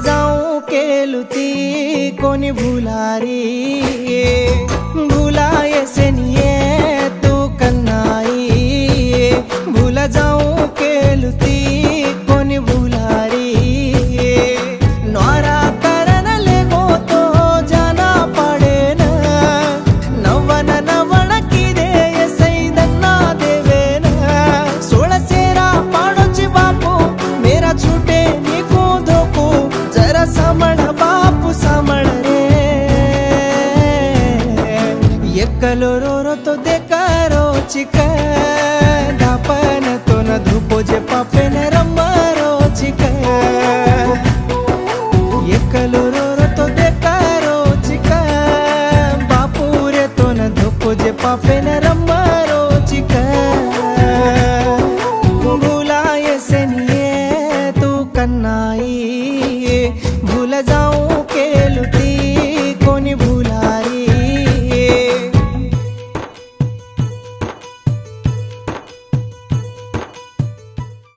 जाऊं केलुती कोनी भुलारी भुलाए से निये तू कन्नाई भूल जाऊं केलुती कोनी भुलारी नौरा करन ले गो तो जाना पड़े न नवन नवन की दे ये सैदन्ना देवे न 16 सेरा पाड़ोची बापू मेरा छूटे निको धोको जरा समण बापू समण रे एकलो रो तो देखरो चिक दापन तो न धुपो जे पापे न रमरो चिक एकलो रो तो देखरो चिक बापू रे तो न धुपो जे पापे न रमरो चिक भुलाए से निये तू कन्नाई भूल जाऊं